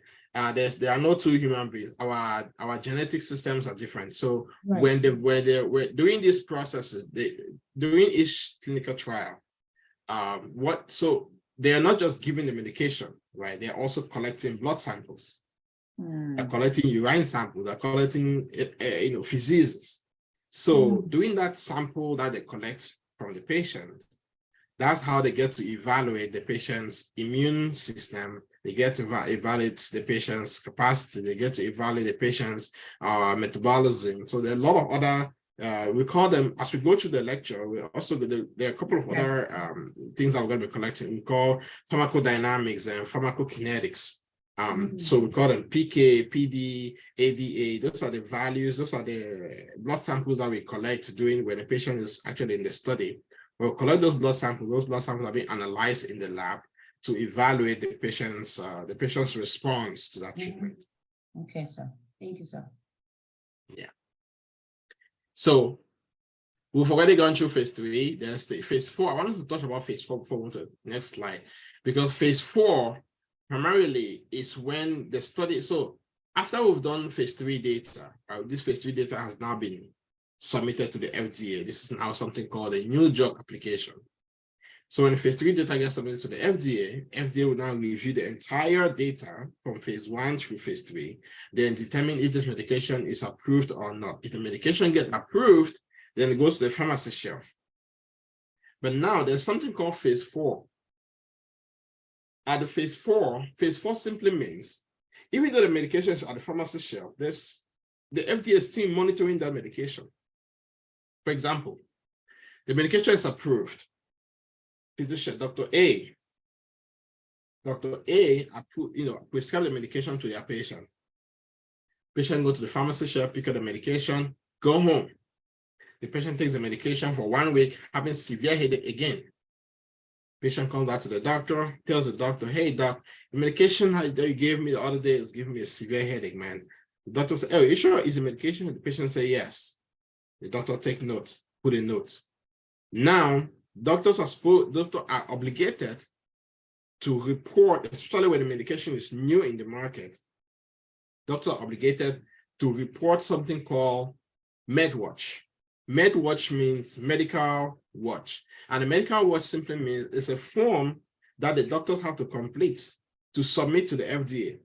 There are no two human beings. Our genetic systems are different. So Right. when we're doing these processes, during each clinical trial, so they are not just giving the medication, right? They're also collecting blood samples. They're collecting urine samples. They're collecting, feces. So doing that sample that they collect from the patient, that's how they get to evaluate the patient's immune system. They get to evaluate the patient's capacity. They get to evaluate the patient's metabolism. So there are a lot of other, we call them, as we go through the lecture, we also, there are a couple of other things that we're going to be collecting. We call pharmacodynamics and pharmacokinetics. So we call them PK, PD, ADA. Those are the values, those are the blood samples that we collect when the patient is actually in the study. We'll collect those blood samples. Those blood samples are being analyzed in the lab to evaluate the patient's response to that treatment. Okay, sir. Thank you, sir. Yeah. So we've already gone through phase 3. Then phase 4. I wanted to touch about phase 4 before we go to the next slide, because phase 4 primarily is when the study. So after we've done phase 3 data, this phase 3 data has now been submitted to the FDA. This is now something called a new drug application. So when phase 3 data gets submitted to the FDA will now review the entire data from phase 1 through phase 3, then determine if this medication is approved or not. If the medication gets approved, then it goes to the pharmacy shelf. But now there's something called phase 4. At the phase 4 simply means, even though the medication is at the pharmacy shelf, the FDA is still monitoring that medication. For example, the medication is approved. Physician, Dr. A prescribe the medication to their patient. Patient go to the pharmacy shelf, pick up the medication, go home. The patient takes the medication for 1 week, having severe headache again. Patient comes back to the doctor, tells the doctor, hey, doc, the medication that you gave me the other day is giving me a severe headache, man. The doctor says, oh, you sure it's the medication? The patient says, yes. The doctor take notes, put a note. Now, doctors are obligated to report, especially when the medication is new in the market. Doctors are obligated to report something called MedWatch. MedWatch means medical watch. And a medical watch simply means it's a form that the doctors have to complete to submit to the FDA.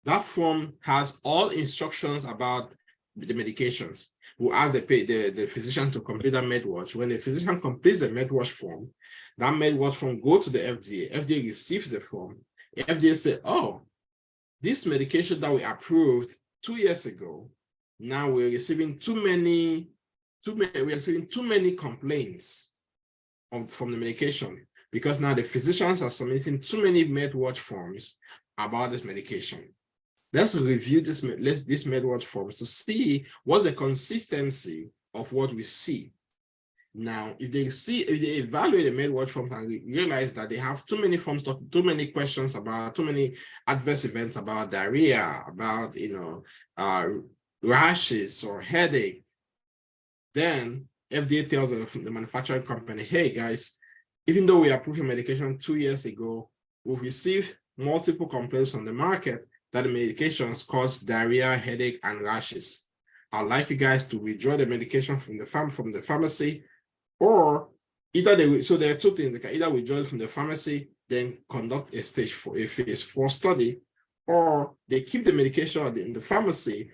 That form has all instructions about the medications. We'll ask the physician to complete that MedWatch. When the physician completes the MedWatch form, that MedWatch form goes to the FDA. FDA receives the form. FDA says, oh, this medication that we approved 2 years ago, now we're receiving too many complaints from the medication, because now the physicians are submitting too many MedWatch forms about this medication. Let's review this MedWatch forms to see what's the consistency of what we see. Now, if they evaluate the MedWatch forms and realize that they have too many forms, too many questions about, too many adverse events about diarrhea, about rashes or headache, then FDA tells the manufacturing company, hey guys, even though we approved your medication 2 years ago, we've received multiple complaints from the market that the medications cause diarrhea, headache, and rashes. I'd like you guys to withdraw the medication from the pharmacy, or there are two things. They can either withdraw it from the pharmacy, then conduct a phase 4 study, or they keep the medication in the pharmacy.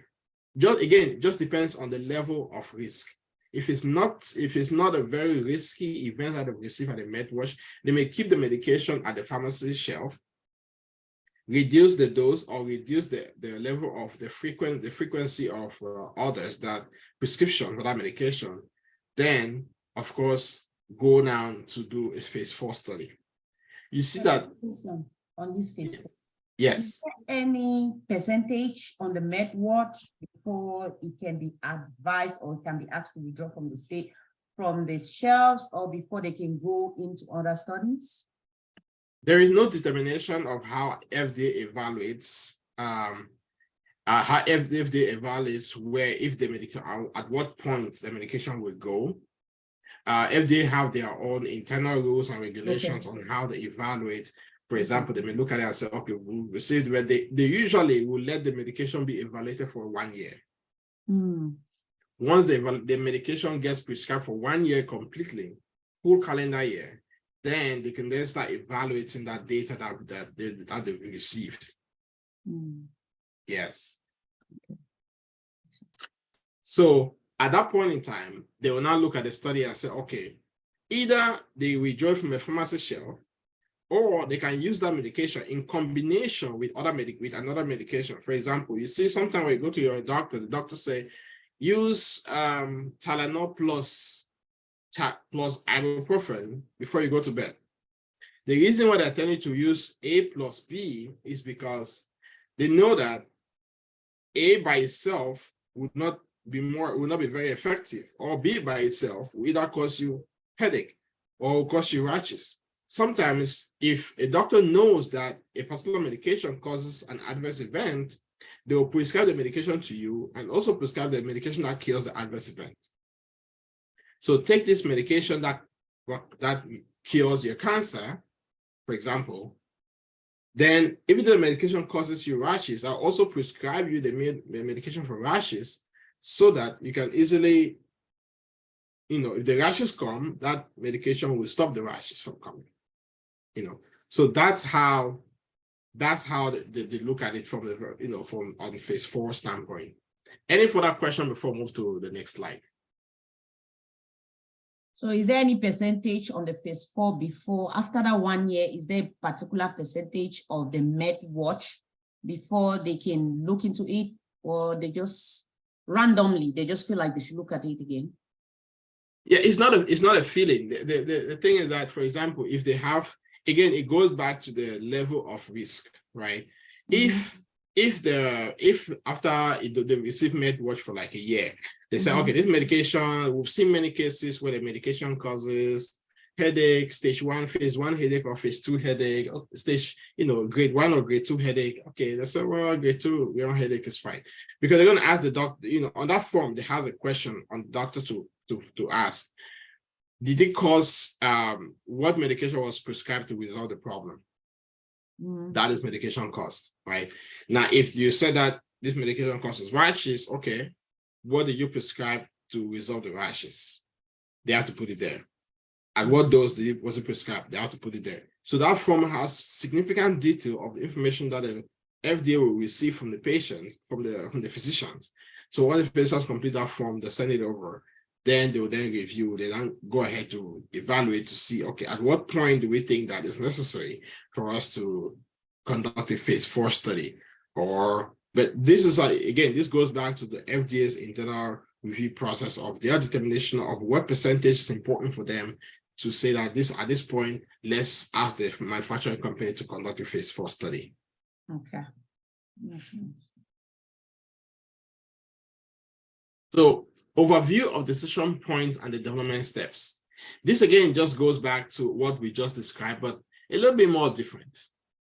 Just depends on the level of risk. If it's not a very risky event that they receive at the MedWatch, they may keep the medication at the pharmacy shelf, reduce the dose or reduce the level of the frequency of orders, that prescription for that medication, then of course go down to do a phase 4 study. You see that on this phase 4. Yes. Is there any percentage on the MedWatch before it can be advised or it can be asked to withdraw from the state from the shelves or before they can go into other studies? There is no determination of how FDA evaluates how FDA evaluates where, if the medication, at what point the medication will go. FDA have their own internal rules and regulations on how they evaluate. For example, they may look at it and say, okay, we received where they usually will let the medication be evaluated for 1 year. Once the medication gets prescribed for 1 year completely, full calendar year, then they can then start evaluating that data that they've received. Yes. So at that point in time, they will now look at the study and say, okay, either they withdraw from the pharmacy shelf, or they can use that medication in combination with another medication. For example, you see sometimes when you go to your doctor, the doctor say, use Tylenol plus ibuprofen before you go to bed. The reason why they're telling you to use A plus B is because they know that A by itself would not be very effective, or B by itself will either cause you headache or cause you rashes. Sometimes if a doctor knows that a particular medication causes an adverse event, they will prescribe the medication to you and also prescribe the medication that kills the adverse event. So take this medication that cures your cancer, for example. Then if the medication causes you rashes, I'll also prescribe you the medication for rashes so that you can easily, if the rashes come, that medication will stop the rashes from coming. So that's how they look at it from the from on phase 4 standpoint. Any further question before we move to the next slide? So is there any percentage on the phase 4 before, after that 1 year, is there a particular percentage of the med watch before they can look into it, or they just randomly, they just feel like they should look at it again? Yeah, it's not a feeling. The thing is that, for example, if they have, again, it goes back to the level of risk, right? If after they receive med watch for like a year, they say, okay, this medication, we've seen many cases where the medication causes headache, stage 1, phase 1 headache, or phase 2 headache, stage, grade 1 or grade 2 headache. Okay, they say, well, grade 2 headache is fine. Because they're going to ask the doctor, on that form, they have a question on the doctor to ask, did it cause, what medication was prescribed to resolve the problem? That is medication cost, right? Now, if you said that this medication causes rashes, okay, what did you prescribe to resolve the rashes? They have to put it there. And what dose was it prescribed? They have to put it there. So that form has significant detail of the information that the FDA will receive from the patients, from the physicians. So when the physicians complete that form, they send it over. Then they will then review, they then go ahead to evaluate to see, okay, at what point do we think that is necessary for us to conduct a phase 4 study? But this is, again, this goes back to the FDA's internal review process of their determination of what percentage is important for them to say that at this point, let's ask the manufacturing company to conduct a phase 4 study. Okay. So, overview of decision points and the development steps. This again just goes back to what we just described, but a little bit more different,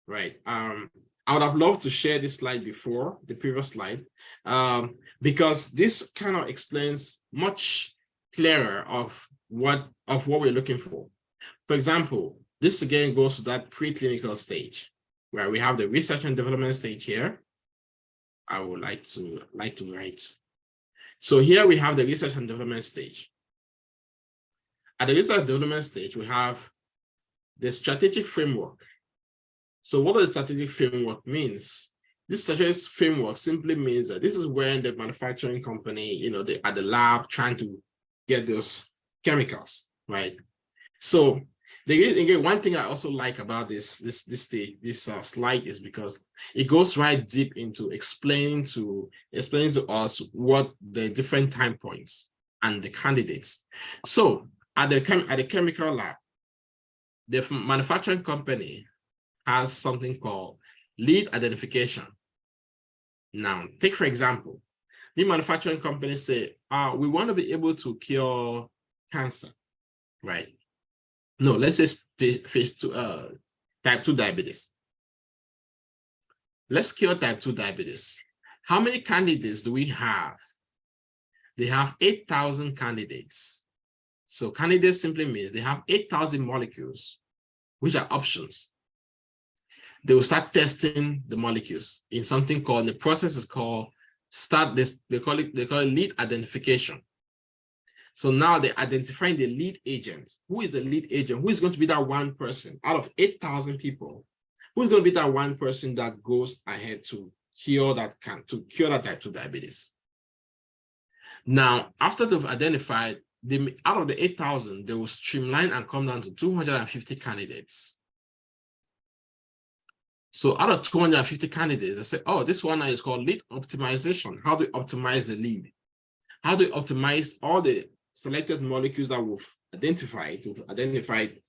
right? I would have loved to share this slide before the previous slide, because this kind of explains much clearer of what we're looking for. For example, this again goes to that preclinical stage where we have the research and development stage here. I would like to write. So here we have the research and development stage. At the research and development stage, we have the strategic framework. So what does strategic framework means? This strategic framework simply means that this is when the manufacturing company, they at the lab trying to get those chemicals, right? So again, one thing I also like about this slide is because it goes right deep into explaining to us what the different time points and the candidates. So at the chemical lab, the manufacturing company has something called lead identification. Now, take for example, the manufacturing company say, we want to be able to cure cancer, right? No, let's say phase 2, type 2 diabetes. Let's cure type 2 diabetes. How many candidates do we have? They have 8,000 candidates. So candidates simply means they have 8,000 molecules, which are options. They will start testing the molecules in something called, the process is called they call it lead identification. So now they're identifying the lead agent. Who is the lead agent? Who is going to be that one person out of 8,000 people? Who is going to be that one person that goes ahead to cure that type 2 diabetes? Now, after they've identified, out of the 8,000, they will streamline and come down to 250 candidates. So out of 250 candidates, they say, oh, this one is called lead optimization. How do we optimize the lead? How do we optimize all the selected molecules that we've identified? We've identified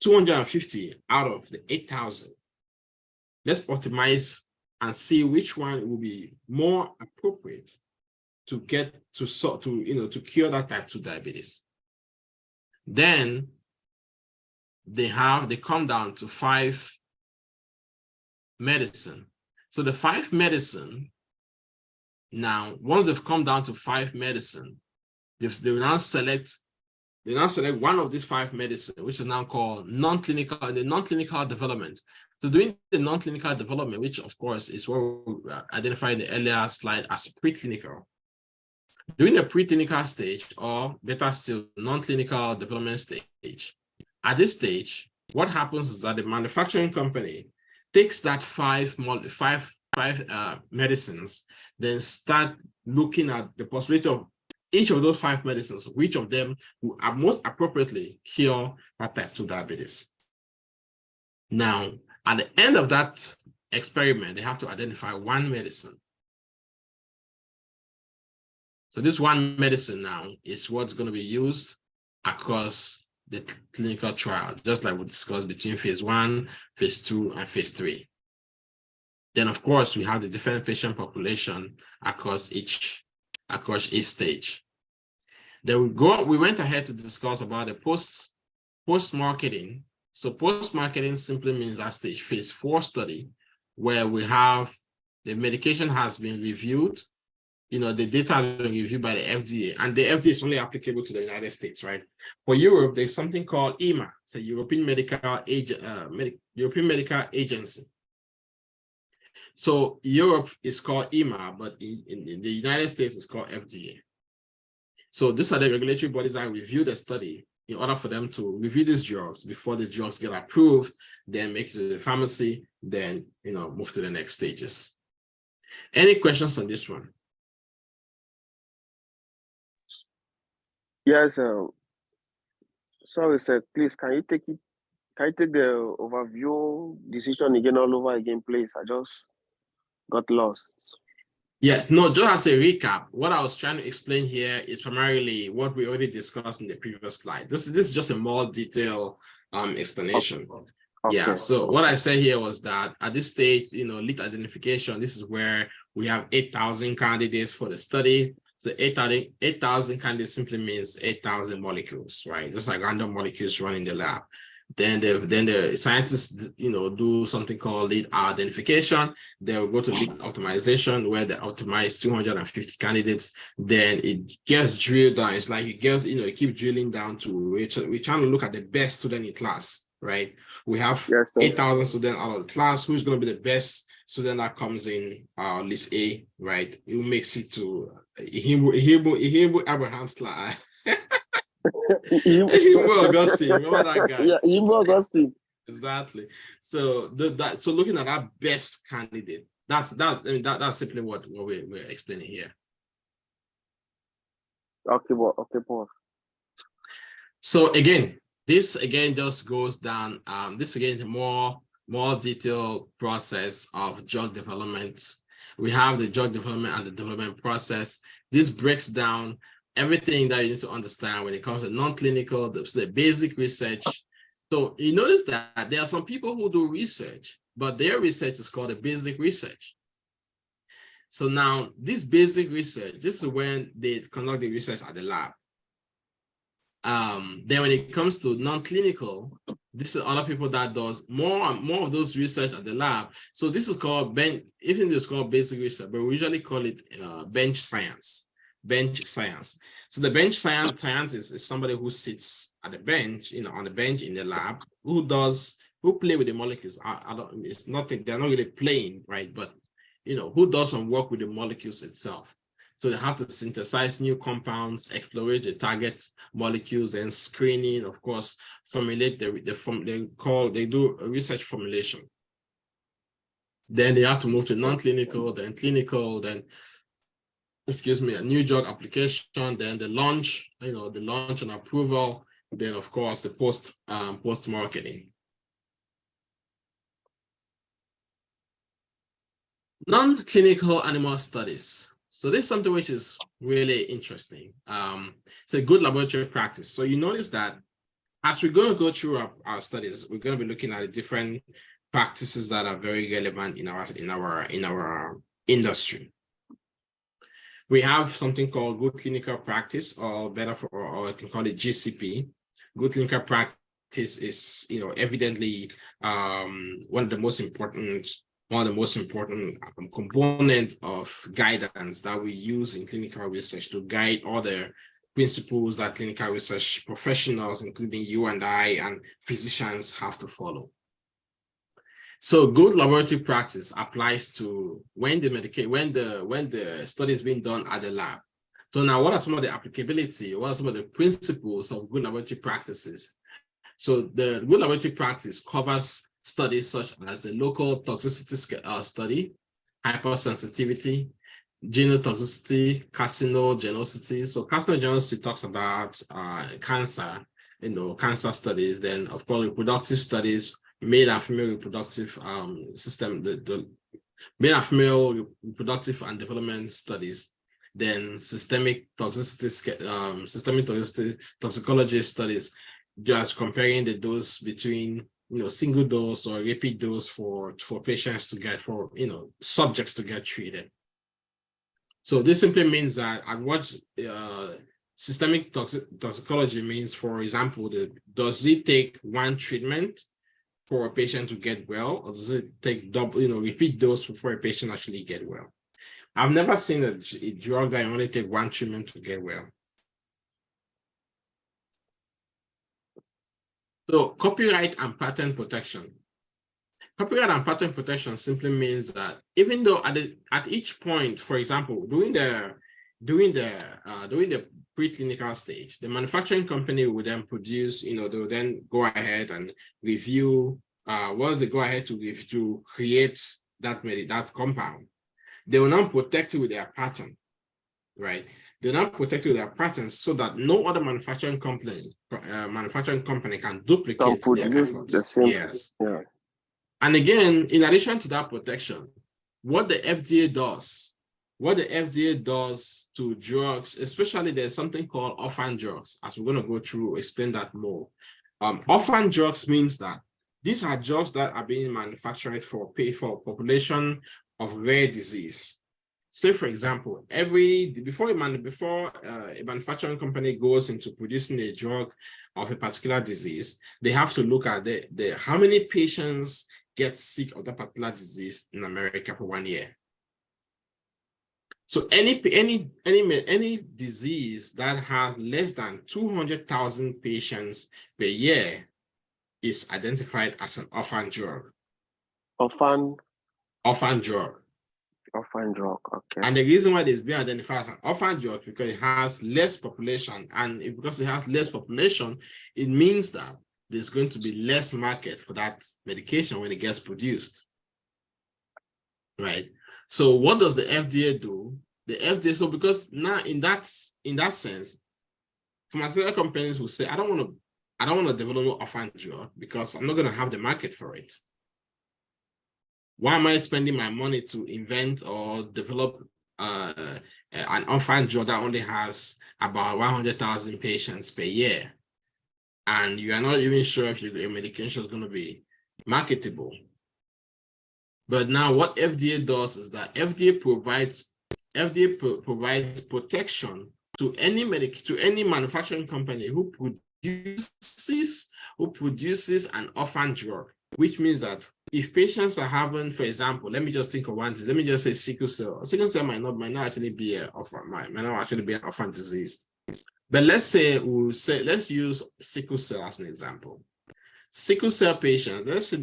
250 out of the 8,000. Let's optimize and see which one will be more appropriate to get to cure that type 2 diabetes. Then they come down to 5 medicine. So the 5 medicine, now once they've come down to 5 medicine, they will now select one of these 5 medicine, which is now called non-clinical development. So doing the non-clinical development, which of course is what we identified in the earlier slide as preclinical. During the preclinical stage, or better still, non-clinical development stage, at this stage, what happens is that the manufacturing company takes that 5 medicines, then start looking at the possibility of each of those 5 medicines, which of them will most appropriately cure that type 2 diabetes. Now, at the end of that experiment, they have to identify one medicine. So this one medicine now is what's going to be used across the clinical trial, just like we discussed between phase 1, phase 2, and phase 3. Then, of course, we have the different patient population across each stage. Then we went ahead to discuss about the post-marketing. So post-marketing simply means that stage, phase 4 study, where we have the medication has been reviewed, the data has been reviewed by the FDA, and the FDA is only applicable to the United States, right? For Europe, there's something called EMA, it's a European Medical Agency. So Europe is called EMA, but in the United States, it's called FDA. So these are the regulatory bodies that review the study in order for them to review these drugs before the drugs get approved, then make it to the pharmacy, then move to the next stages. Any questions on this one? Yes, sorry, sir. Please, can you take the overview decision again all over again, please? I just got lost. Yes, no, just as a recap, what I was trying to explain here is primarily what we already discussed in the previous slide. This is just a more detailed explanation. Okay. Yeah, so what I said here was that at this stage, lead identification, this is where we have 8,000 candidates for the study. So 8,000 candidates simply means 8,000 molecules, right? Just like random molecules run in the lab. Then the scientists, do something called lead identification. They will go to lead optimization, where they optimize 250 candidates. Then it gets drilled down. It's like it gets, you keep drilling down to we're trying to look at the best student in class, right? We have 8,000 students out of the class. Who's going to be the best student that comes in list A, right? It makes it to Ihimbu Abraham's class. Augustine, remember that guy? Yeah, Augustine. Exactly. So so looking at our best candidate, that's simply what we're explaining here. Okay, Paul. So this just goes down. This again is a more detailed process of drug development. We have the drug development and the development process. This breaks down everything that you need to understand when it comes to non-clinical, the basic research. So you notice that there are some people who do research, but their research is called a basic research. So now this basic research, this is when they conduct the research at the lab. Then when it comes to non-clinical, this is other people that does more and more of those research at the lab. So this is called bench, even though it's called basic research, but we usually call it bench science. Bench science. So the bench scientist is somebody who sits at the bench, on the bench in the lab, who play with the molecules. It's not, they're not really playing, right? But who does some work with the molecules itself. So they have to synthesize new compounds, explore the target molecules, and screening, of course, formulate they do a research formulation. Then they have to move to non-clinical, then clinical, then, a new drug application, then the launch, the launch and approval, then of course the post-marketing. Non-clinical animal studies. So this is something which is really interesting. It's a good laboratory practice. So you notice that as we're going to go through our studies, we're going to be looking at the different practices that are very relevant in our industry. We have something called good clinical practice, or I can call it GCP. Good clinical practice is, evidently one of the most important component of guidance that we use in clinical research to guide all the principles that clinical research professionals, including you and I and physicians, have to follow. So good laboratory practice applies to when the study is being done at the lab. So now, what are some of the applicability? What are some of the principles of good laboratory practices? So the good laboratory practice covers studies such as the local toxicity study, hypersensitivity, genotoxicity, carcinogenicity. So carcinogenicity talks about cancer, cancer studies. Then, of course, reproductive studies, male and female reproductive system, the male and female reproductive and development studies. Then systemic toxicity, toxicology studies, just comparing the dose between single dose or repeat dose for patients to get, subjects to get treated. So this simply means that what systemic toxicology means, for example, does it take one treatment for a patient to get well, or does it take double, repeat dose before a patient actually get well? I've never seen a drug that only take one treatment to get well. So copyright and patent protection. Copyright and patent protection simply means that even though at each point, for example, during the preclinical stage, the manufacturing company will then produce, they will then go ahead and review. Once they go ahead to create that compound, they will now protect it with their patent, right? They're not protected with their patents so that no other manufacturing company can duplicate their efforts. Yes. Yeah. And again, in addition to that protection, what the FDA does to drugs, especially there's something called orphan drugs, as we're going to go through, explain that more. Orphan drugs means that these are drugs that are being manufactured for population of rare disease. Say, for example, before a manufacturing company goes into producing a drug of a particular disease, they have to look at how many patients get sick of that particular disease in America for 1 year. So any disease that has less than 200,000 patients per year is identified as an orphan drug. Orphan drug. Orphan drug, okay. And the reason why it's being identified as an orphan drug because it has less population, and because it has less population, it means that there's going to be less market for that medication when it gets produced, right? So what does the FDA do? The FDA, so because now in that sense, pharmaceutical companies will say, I don't want to develop an orphan drug because I'm not going to have the market for it. Why am I spending my money to invent or develop an orphan drug that only has about 100,000 patients per year? And you are not even sure if your medication is going to be marketable. But now what FDA does is that FDA provides protection to any manufacturing company who produces an orphan drug, which means that if patients are having, for example, let me just think of one. Let me just say sickle cell. Sickle cell might not actually be an orphan, might not actually be an orphan disease. But let's use sickle cell as an example. Sickle cell patients, let's say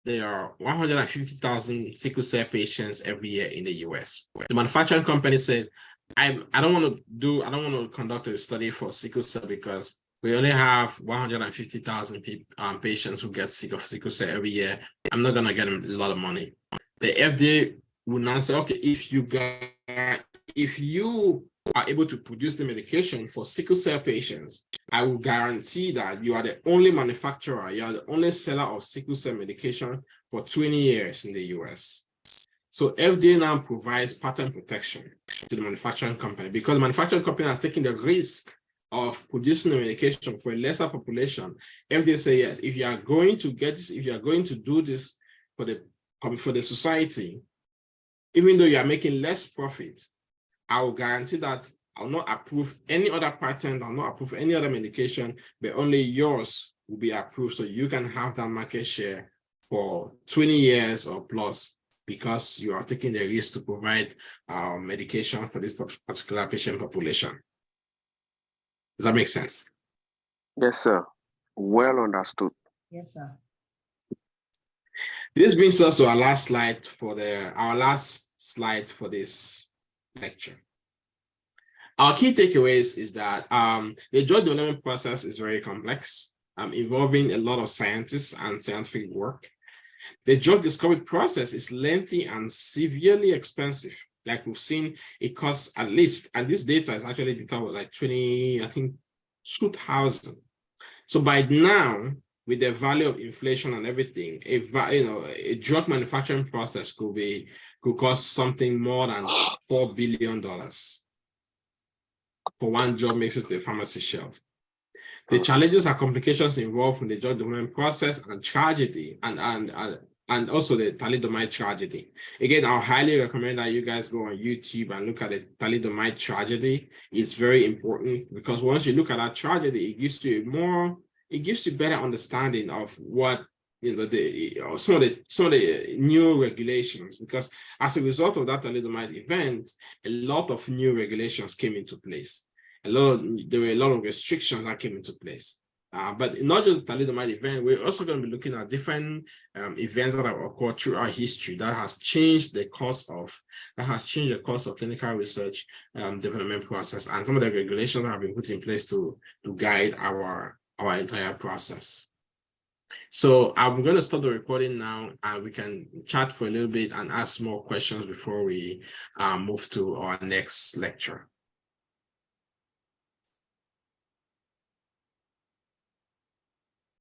there are 150,000 sickle cell patients every year in the US. The manufacturing company said, I don't want to conduct a study for sickle cell because we only have 150,000 patients who get sick of sickle cell every year. I'm not going to get them a lot of money. The FDA will now say, okay, if you are able to produce the medication for sickle cell patients, I will guarantee that you are the only manufacturer, you are the only seller of sickle cell medication for 20 years in the US. So FDA now provides patent protection to the manufacturing company because the manufacturing company has taken the risk of producing a medication for a lesser population. FDA say yes, if you are going to get this, if you are going to do this for the society, even though you are making less profit, I will guarantee that I'll not approve any other patent, I'll not approve any other medication, but only yours will be approved so you can have that market share for 20 years or plus because you are taking the risk to provide medication for this particular patient population. Does that make sense? Yes, sir. Well understood. Yes, sir. This brings us to our last slide for this lecture. Our key takeaways is that the drug development process is very complex, involving a lot of scientists and scientific work. The drug discovery process is lengthy and severely expensive. Like we've seen, it costs at least, and this data is actually determined like 2,000. So by now, with the value of inflation and everything, a drug manufacturing process could cost something more than $4 billion for one drug makes it to the pharmacy shelf. The challenges and complications involved in the drug development process and tragedy, and also the thalidomide tragedy. Again, I highly recommend that you guys go on YouTube and look at the thalidomide tragedy. It's very important because once you look at that tragedy, it gives you better understanding of what some of the new regulations, because as a result of that thalidomide event, a lot of new regulations came into place. There were a lot of restrictions that came into place. But not just the thalidomide event, we're also going to be looking at different events that have occurred through our history that has changed the course of clinical research development process, and some of the regulations that have been put in place to guide our entire process. So I'm going to stop the recording now, and we can chat for a little bit and ask more questions before we move to our next lecture.